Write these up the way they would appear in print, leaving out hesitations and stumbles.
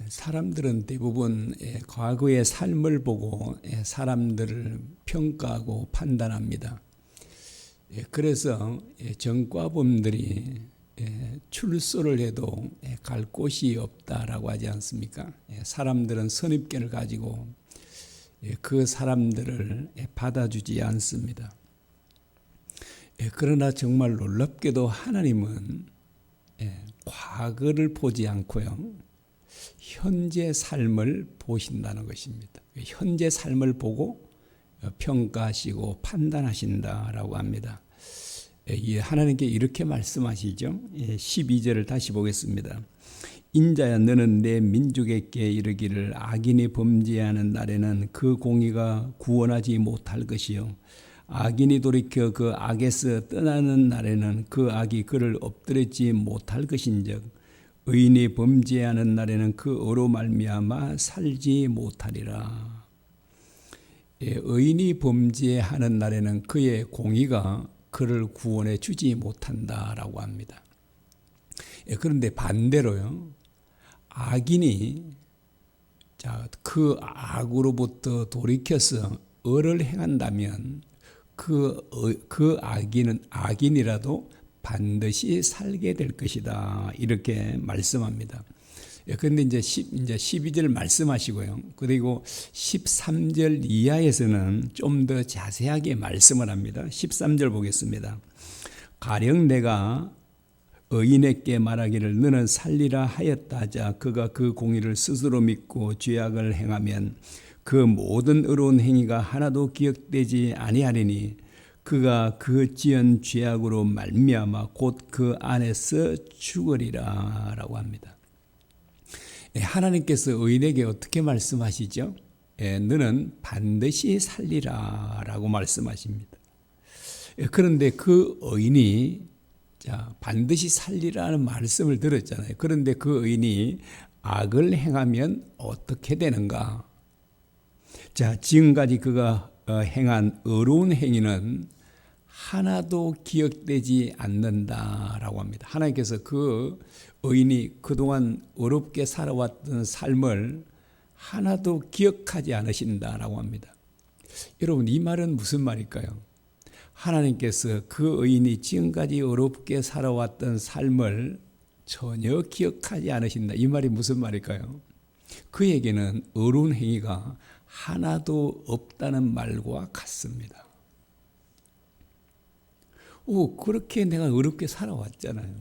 사람들은 대부분 과거의 삶을 보고 사람들을 평가하고 판단합니다. 그래서 전과범들이 출소를 해도 갈 곳이 없다라고 하지 않습니까? 사람들은 선입견을 가지고 그 사람들을 받아주지 않습니다. 그러나 정말 놀랍게도 하나님은 과거를 보지 않고요, 현재 삶을 보신다는 것입니다. 현재 삶을 보고 평가하시고 판단하신다라고 합니다. 하나님께 이렇게 말씀하시죠. 12절을 다시 보겠습니다. 인자야, 너는 내 민족에게 이르기를 악인이 범죄하는 날에는 그 공의가 구원하지 못할 것이요, 악인이 돌이켜 그 악에서 떠나는 날에는 그 악이 그를 엎드리지 못할 것인즉 의인이 범죄하는 날에는 그 의로 말미암아 살지 못하리라. 의인이 범죄하는 날에는 그의 공의가 그를 구원해 주지 못한다라고 합니다. 그런데 반대로요, 악인이 그 악으로부터 돌이켜서 의를 행한다면 그 악인이라도 반드시 살게 될 것이다, 이렇게 말씀합니다. 그런데 이제 12절 말씀하시고요, 그리고 13절 이하에서는 좀 더 자세하게 말씀을 합니다. 13절 보겠습니다. 가령 내가 의인에게 말하기를 너는 살리라 하였다 하자 그가 그 공의를 스스로 믿고 죄악을 행하면 그 모든 의로운 행위가 하나도 기억되지 아니하리니 그가 그 지은 죄악으로 말미암아 곧 그 안에서 죽으리라 라고 합니다. 하나님께서 의인에게 어떻게 말씀하시죠? 너는 반드시 살리라 라고 말씀하십니다. 그런데 그 의인이 반드시 살리라는 말씀을 들었잖아요. 그런데 그 의인이 악을 행하면 어떻게 되는가? 지금까지 그가 행한 의로운 행위는 하나도 기억되지 않는다라고 합니다. 하나님께서 그 의인이 그동안 어렵게 살아왔던 삶을 하나도 기억하지 않으신다라고 합니다. 여러분, 이 말은 무슨 말일까요? 하나님께서 그 의인이 지금까지 어렵게 살아왔던 삶을 전혀 기억하지 않으신다. 이 말이 무슨 말일까요? 그에게는 의로운 행위가 하나도 없다는 말과 같습니다. 그렇게 내가 어렵게 살아왔잖아요.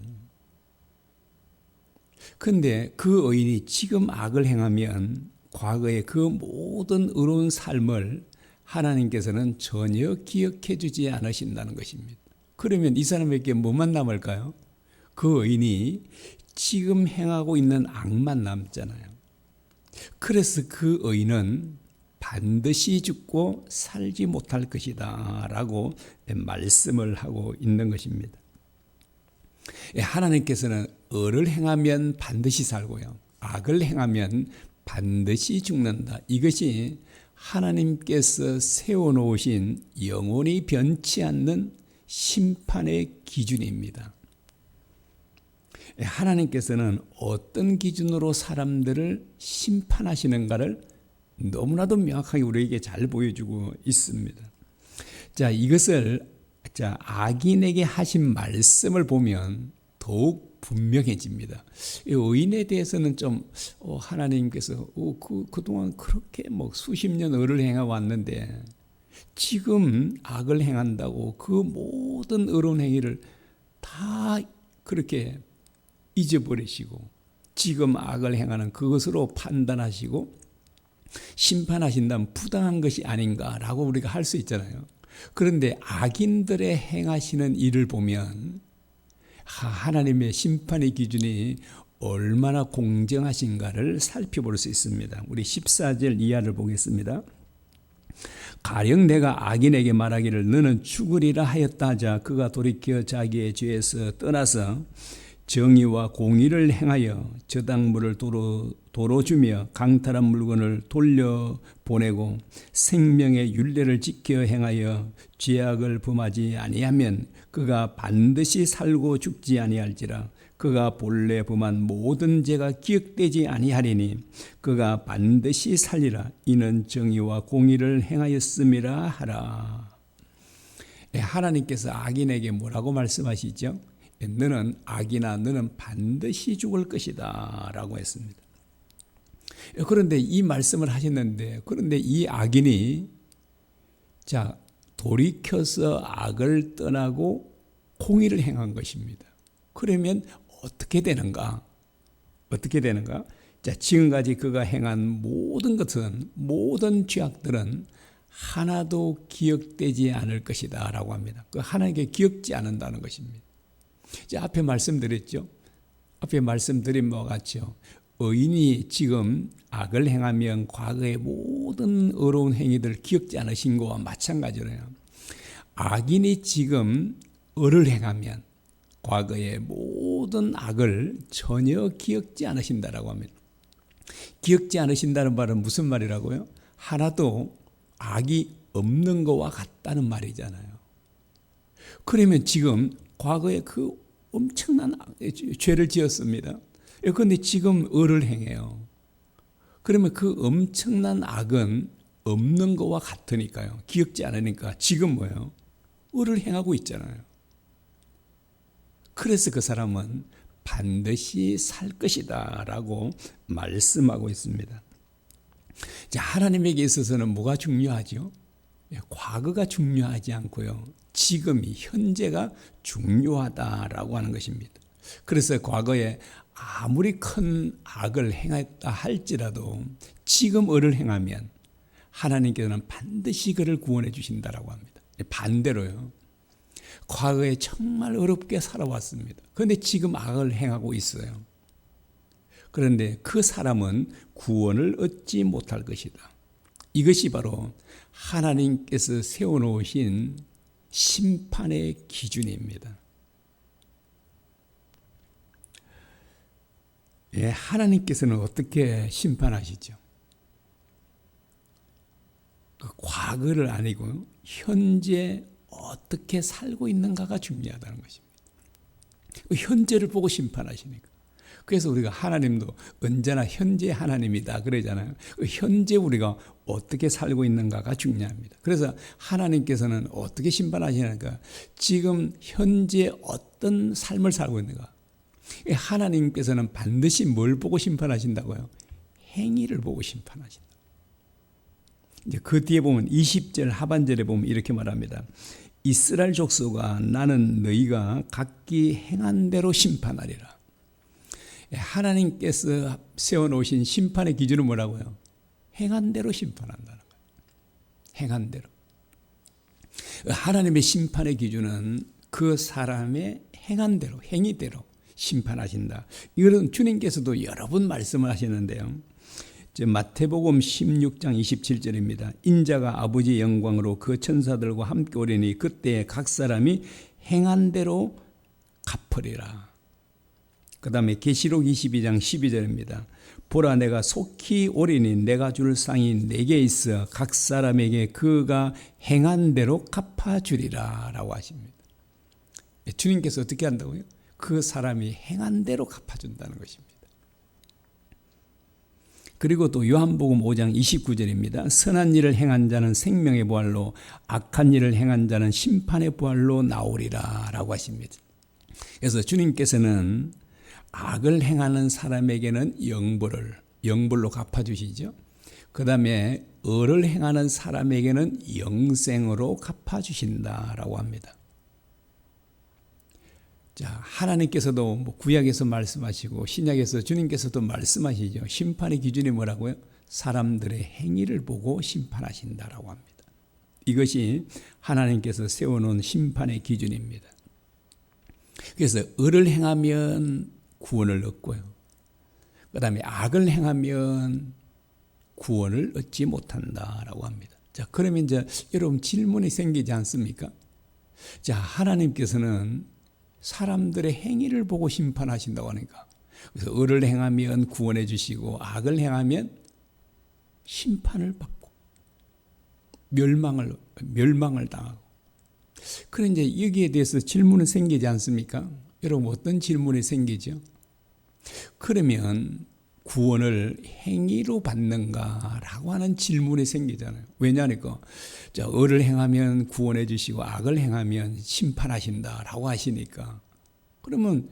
그런데 그 의인이 지금 악을 행하면 과거의 그 모든 의로운 삶을 하나님께서는 전혀 기억해 주지 않으신다는 것입니다. 그러면 이 사람에게 뭐만 남을까요? 그 의인이 지금 행하고 있는 악만 남잖아요. 그래서 그 의인은 반드시 죽고 살지 못할 것이다 라고 말씀을 하고 있는 것입니다. 하나님께서는 의를 행하면 반드시 살고요, 악을 행하면 반드시 죽는다. 이것이 하나님께서 세워놓으신 영원히 변치 않는 심판의 기준입니다. 하나님께서는 어떤 기준으로 사람들을 심판하시는가를 너무나도 명확하게 우리에게 잘 보여주고 있습니다. 이것을 악인에게 하신 말씀을 보면 더욱 분명해집니다. 의인에 대해서는 좀 하나님께서 그동안 그렇게 수십 년 의를 행해 왔는데 지금 악을 행한다고 그 모든 의로운 행위를 다 그렇게 잊어버리시고 지금 악을 행하는 그것으로 판단하시고 심판하신다면 부당한 것이 아닌가라고 우리가 할 수 있잖아요. 그런데 악인들의 행하시는 일을 보면 하나님의 심판의 기준이 얼마나 공정하신가를 살펴볼 수 있습니다. 우리 14절 이하를 보겠습니다. 가령 내가 악인에게 말하기를 너는 죽으리라 하였다 하자 그가 돌이켜 자기의 죄에서 떠나서 정의와 공의를 행하여 저당물을 도로 주며 강탈한 물건을 돌려보내고 생명의 율례를 지켜 행하여 죄악을 범하지 아니하면 그가 반드시 살고 죽지 아니할지라 그가 본래 범한 모든 죄가 기억되지 아니하리니 그가 반드시 살리라. 이는 정의와 공의를 행하였음이라 하라. 하나님께서 악인에게 뭐라고 말씀하시죠? 너는 악이나 너는 반드시 죽을 것이다 라고 했습니다. 그런데 이 말씀을 하셨는데, 그런데 이 악인이 돌이켜서 악을 떠나고 공의를 행한 것입니다. 그러면 어떻게 되는가? 어떻게 되는가? 지금까지 그가 행한 모든 것은, 모든 죄악들은 하나도 기억되지 않을 것이다 라고 합니다. 그 하나님께 기억지 않는다는 것입니다. 앞에 말씀드렸죠. 앞에 말씀드린 바와 같죠. 의인이 지금 악을 행하면 과거의 모든 어려운 행위들 기억지 않으신 것과 마찬가지로요. 악인이 지금 을을 행하면 과거의 모든 악을 전혀 기억지 않으신다라고 합니다. 기억지 않으신다는 말은 무슨 말이라고요? 하나도 악이 없는 것과 같다는 말이잖아요. 그러면 지금 과거에 그 엄청난 죄를 지었습니다. 그런데 지금 을을 행해요. 그러면 그 엄청난 악은 없는 것과 같으니까요. 기억지 않으니까 지금 뭐예요? 을을 행하고 있잖아요. 그래서 그 사람은 반드시 살 것이다 라고 말씀하고 있습니다. 하나님에게 있어서는 뭐가 중요하죠? 과거가 중요하지 않고요. 지금이, 현재가 중요하다라고 하는 것입니다. 그래서 과거에 아무리 큰 악을 행했다 할지라도 지금 을을 행하면 하나님께서는 반드시 그를 구원해 주신다라고 합니다. 반대로요. 과거에 정말 어렵게 살아왔습니다. 그런데 지금 악을 행하고 있어요. 그런데 그 사람은 구원을 얻지 못할 것이다. 이것이 바로 하나님께서 세워놓으신 심판의 기준입니다. 하나님께서는 어떻게 심판하시죠? 그 과거를 아니고 현재 어떻게 살고 있는가가 중요하다는 것입니다. 그 현재를 보고 심판하시니까. 그래서 우리가 하나님도 언제나 현재 하나님이다 그러잖아요. 그 현재 우리가 어떻게 살고 있는가가 중요합니다. 그래서 하나님께서는 어떻게 심판하시는가? 지금 현재 어떤 삶을 살고 있는가? 하나님께서는 반드시 뭘 보고 심판하신다고요? 행위를 보고 심판하신다. 이제 그 뒤에 보면 20절 하반절에 보면 이렇게 말합니다. 이스라엘 족속아, 나는 너희가 각기 행한 대로 심판하리라. 하나님께서 세워놓으신 심판의 기준은 뭐라고요? 행한 대로 심판한다는 거예요. 행한 대로. 하나님의 심판의 기준은 그 사람의 행한 대로, 행위대로 심판하신다. 이거는 주님께서도 여러 번 말씀을 하셨는데요. 마태복음 16장 27절입니다. 인자가 아버지의 영광으로 그 천사들과 함께 오리니 그때 각 사람이 행한 대로 갚으리라. 그 다음에 계시록 22장 12절입니다. 보라, 내가 속히 오리니 내가 줄 상이 내게 있어 각 사람에게 그가 행한 대로 갚아주리라 라고 하십니다. 주님께서 어떻게 한다고요? 그 사람이 행한 대로 갚아준다는 것입니다. 그리고 또 요한복음 5장 29절입니다. 선한 일을 행한 자는 생명의 부활로, 악한 일을 행한 자는 심판의 부활로 나오리라 라고 하십니다. 그래서 주님께서는 악을 행하는 사람에게는 영벌로 갚아주시죠. 그 다음에 을을 행하는 사람에게는 영생으로 갚아주신다라고 합니다. 하나님께서도 구약에서 말씀하시고 신약에서 주님께서도 말씀하시죠. 심판의 기준이 뭐라고요? 사람들의 행위를 보고 심판하신다라고 합니다. 이것이 하나님께서 세워놓은 심판의 기준입니다. 그래서 을을 행하면 구원을 얻고요. 그 다음에 악을 행하면 구원을 얻지 못한다라고 합니다. 그러면 이제 여러분 질문이 생기지 않습니까? 하나님께서는 사람들의 행위를 보고 심판하신다고 하니까, 그래서 을을 행하면 구원해 주시고 악을 행하면 심판을 받고 멸망을 당하고. 그런데 이제 여기에 대해서 질문은 생기지 않습니까? 여러분 어떤 질문이 생기죠? 그러면 구원을 행위로 받는가라고 하는 질문이 생기잖아요. 왜냐하니까 의를 행하면 구원해 주시고 악을 행하면 심판하신다라고 하시니까, 그러면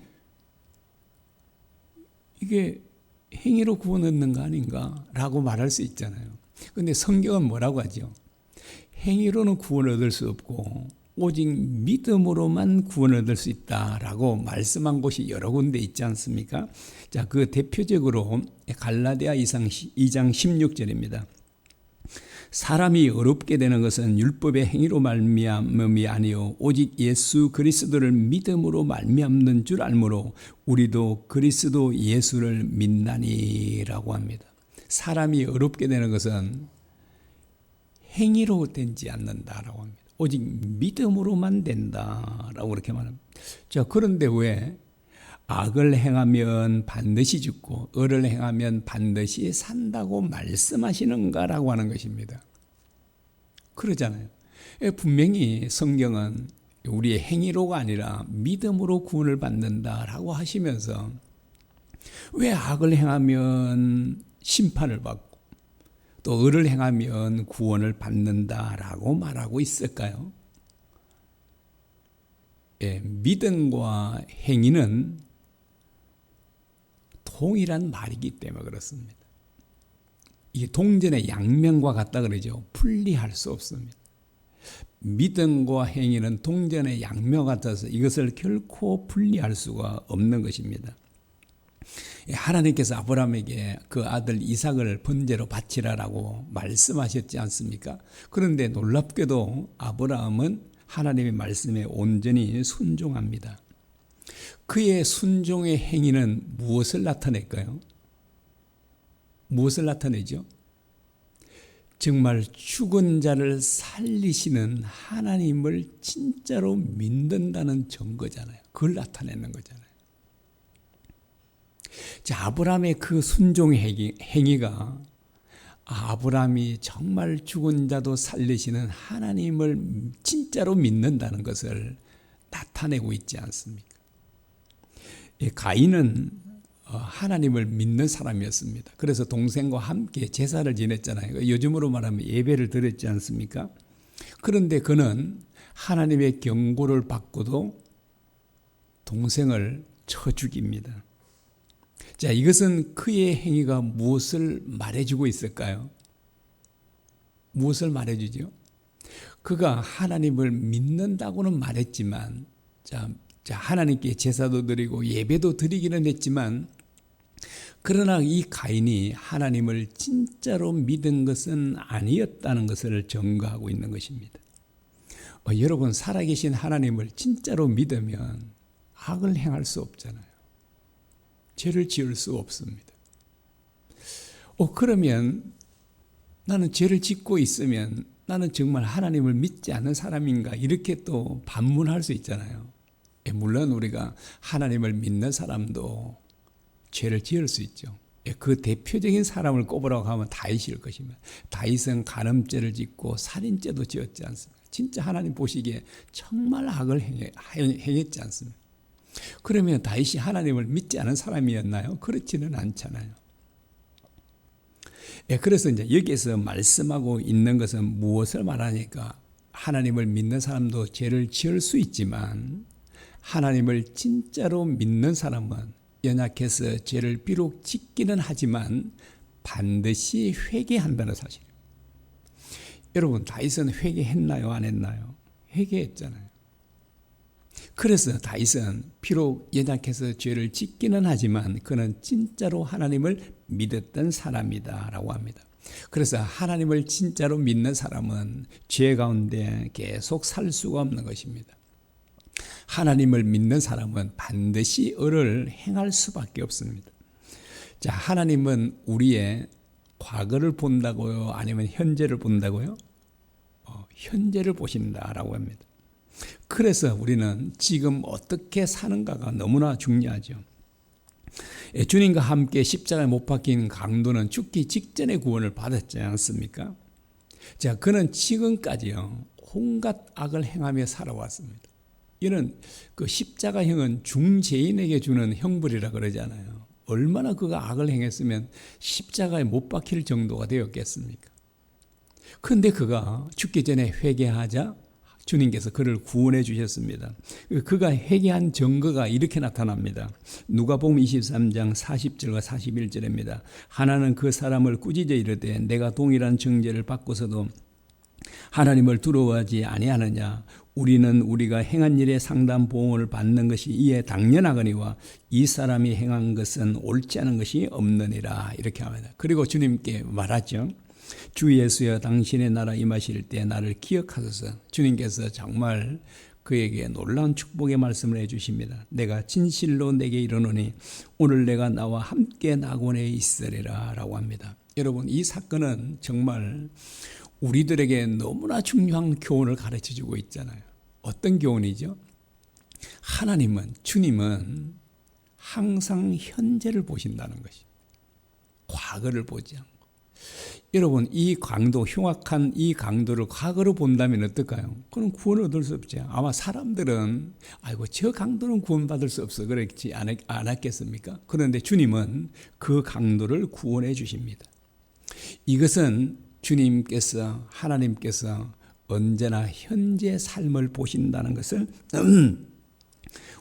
이게 행위로 구원 얻는 거 아닌가라고 말할 수 있잖아요. 그런데 성경은 뭐라고 하죠? 행위로는 구원을 얻을 수 없고 오직 믿음으로만 구원을 얻을 수 있다라고 말씀한 곳이 여러 군데 있지 않습니까? 자, 그 대표적으로 갈라디아 2장 16절입니다. 사람이 의롭게 되는 것은 율법의 행위로 말미암음이 아니요 오직 예수 그리스도를 믿음으로 말미암는 줄 알므로 우리도 그리스도 예수를 믿나니라고 합니다. 사람이 의롭게 되는 것은 행위로 되지 않는다라고 합니다. 오직 믿음으로만 된다라고 그렇게 말합니다. 자, 그런데 왜 악을 행하면 반드시 죽고 의를 행하면 반드시 산다고 말씀하시는가라고 하는 것입니다. 그러잖아요. 분명히 성경은 우리의 행위로가 아니라 믿음으로 구원을 받는다라고 하시면서 왜 악을 행하면 심판을 받고 또 의를 행하면 구원을 받는다라고 말하고 있을까요? 믿음과 행위는 동일한 말이기 때문에 그렇습니다. 이게 동전의 양면과 같다 그러죠. 분리할 수 없습니다. 믿음과 행위는 동전의 양면 같아서 이것을 결코 분리할 수가 없는 것입니다. 하나님께서 아브라함에게 그 아들 이삭을 번제로 바치라라고 말씀하셨지 않습니까? 그런데 놀랍게도 아브라함은 하나님의 말씀에 온전히 순종합니다. 그의 순종의 행위는 무엇을 나타낼까요? 무엇을 나타내죠? 정말 죽은 자를 살리시는 하나님을 진짜로 믿는다는 증거잖아요. 그걸 나타내는 거잖아요. 자, 아브라함의 그 순종의 행위가 아브라함이 정말 죽은 자도 살리시는 하나님을 진짜로 믿는다는 것을 나타내고 있지 않습니까? 가인은 하나님을 믿는 사람이었습니다. 그래서 동생과 함께 제사를 지냈잖아요. 요즘으로 말하면 예배를 드렸지 않습니까? 그런데 그는 하나님의 경고를 받고도 동생을 쳐 죽입니다. 자, 이것은 그의 행위가 무엇을 말해주고 있을까요? 무엇을 말해주죠? 그가 하나님을 믿는다고는 말했지만, 자, 하나님께 제사도 드리고 예배도 드리기는 했지만, 그러나 이 가인이 하나님을 진짜로 믿은 것은 아니었다는 것을 증거하고 있는 것입니다. 여러분, 살아계신 하나님을 진짜로 믿으면 악을 행할 수 없잖아요. 죄를 지을 수 없습니다. 그러면 나는 죄를 짓고 있으면 나는 정말 하나님을 믿지 않는 사람인가? 이렇게 또 반문할 수 있잖아요. 물론 우리가 하나님을 믿는 사람도 죄를 지을 수 있죠. 그 대표적인 사람을 꼽으라고 하면 다윗일 것입니다. 다윗은 간음죄를 짓고 살인죄도 지었지 않습니까? 진짜 하나님 보시기에 정말 악을 행했지 않습니까? 그러면 다윗이 하나님을 믿지 않은 사람이었나요? 그렇지는 않잖아요. 그래서 이제 여기에서 말씀하고 있는 것은 무엇을 말하니까 하나님을 믿는 사람도 죄를 지을 수 있지만 하나님을 진짜로 믿는 사람은 연약해서 죄를 비록 짓기는 하지만 반드시 회개한다는 사실입니다. 여러분, 다윗은 회개했나요? 안 했나요? 회개했잖아요. 그래서 다윗은 비록 연약해서 죄를 짓기는 하지만 그는 진짜로 하나님을 믿었던 사람이다라고 합니다. 그래서 하나님을 진짜로 믿는 사람은 죄 가운데 계속 살 수가 없는 것입니다. 하나님을 믿는 사람은 반드시 의를 행할 수밖에 없습니다. 자, 하나님은 우리의 과거를 본다고요? 아니면 현재를 본다고요? 현재를 보신다라고 합니다. 그래서 우리는 지금 어떻게 사는가가 너무나 중요하죠. 주님과 함께 십자가에 못 박힌 강도는 죽기 직전에 구원을 받았지 않습니까? 자, 그는 지금까지요 온갖 악을 행하며 살아왔습니다. 이는 그 십자가형은 중죄인에게 주는 형벌이라 그러잖아요. 얼마나 그가 악을 행했으면 십자가에 못 박힐 정도가 되었겠습니까? 그런데 그가 죽기 전에 회개하자 주님께서 그를 구원해 주셨습니다. 그가 회개한 증거가 이렇게 나타납니다. 누가복음 23장 40절과 41절입니다. 하나는 그 사람을 꾸짖어 이르되 내가 동일한 정죄를 받고서도 하나님을 두려워하지 아니하느냐. 우리는 우리가 행한 일에 상당 보응을 받는 것이 이에 당연하거니와 이 사람이 행한 것은 옳지 않은 것이 없느니라. 이렇게 합니다. 그리고 주님께 말하죠. 주 예수여 당신의 나라 임하실 때 나를 기억하소서. 주님께서 정말 그에게 놀라운 축복의 말씀을 해주십니다. 내가 진실로 내게 이르노니 오늘 내가 나와 함께 낙원에 있으리라 라고 합니다. 여러분, 이 사건은 정말 우리들에게 너무나 중요한 교훈을 가르쳐주고 있잖아요. 어떤 교훈이죠? 하나님은, 주님은 항상 현재를 보신다는 것이, 과거를 보지 않고. 여러분, 이 강도, 흉악한 이 강도를 과거로 본다면 어떨까요? 그럼 구원을 얻을 수 없죠. 아마 사람들은 아이고 저 강도는 구원받을 수 없어 그렇지 않았겠습니까? 그런데 주님은 그 강도를 구원해 주십니다. 이것은 주님께서, 하나님께서 언제나 현재 삶을 보신다는 것을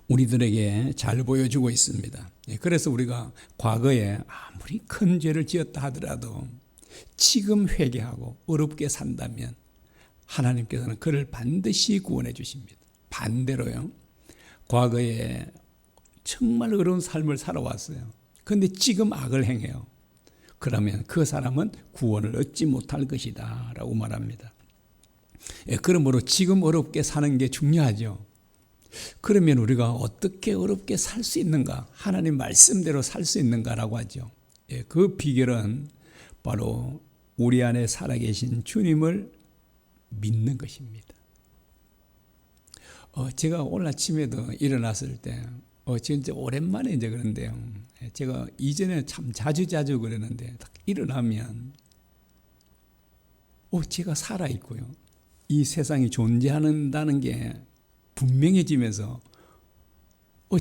우리들에게 잘 보여주고 있습니다. 그래서 우리가 과거에 아무리 큰 죄를 지었다 하더라도 지금 회개하고 어렵게 산다면 하나님께서는 그를 반드시 구원해 주십니다. 반대로요, 과거에 정말 어려운 삶을 살아왔어요. 그런데 지금 악을 행해요. 그러면 그 사람은 구원을 얻지 못할 것이다 라고 말합니다. 그러므로 지금 어렵게 사는 게 중요하죠. 그러면 우리가 어떻게 어렵게 살 수 있는가, 하나님 말씀대로 살 수 있는가라고 하죠. 그 비결은 바로 우리 안에 살아계신 주님을 믿는 것입니다. 제가 오늘 아침에도 일어났을 때 진짜 오랜만에 이제 그런데요. 제가 이전에 참 자주 그랬는데 딱 일어나면 제가 살아있고요. 이 세상이 존재한다는 게 분명해지면서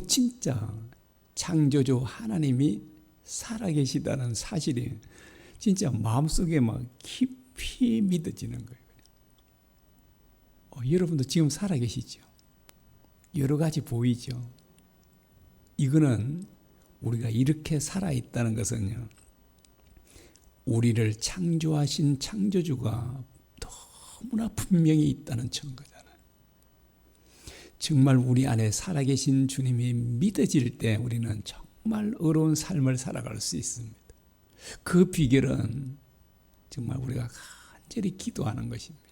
진짜 창조주 하나님이 살아계시다는 사실이 진짜 마음속에 막 깊이 믿어지는 거예요. 여러분도 지금 살아계시죠? 여러 가지 보이죠? 이거는 우리가 이렇게 살아있다는 것은요, 우리를 창조하신 창조주가 너무나 분명히 있다는 증거잖아요. 정말 우리 안에 살아계신 주님이 믿어질 때 우리는 정말 어려운 삶을 살아갈 수 있습니다. 그 비결은 정말 우리가 간절히 기도하는 것입니다.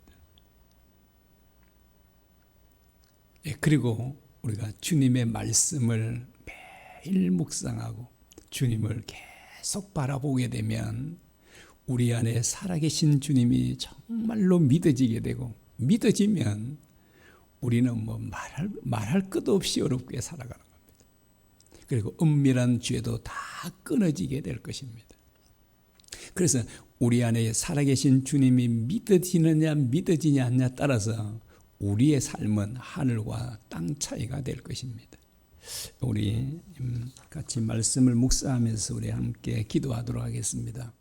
그리고 우리가 주님의 말씀을 매일 묵상하고 주님을 계속 바라보게 되면 우리 안에 살아계신 주님이 정말로 믿어지게 되고, 믿어지면 우리는 말할 것도 없이 어렵게 살아가는 겁니다. 그리고 은밀한 죄도 다 끊어지게 될 것입니다. 그래서 우리 안에 살아계신 주님이 믿어지느냐 믿어지지 않느냐 따라서 우리의 삶은 하늘과 땅 차이가 될 것입니다. 우리 같이 말씀을 묵상하면서 우리 함께 기도하도록 하겠습니다.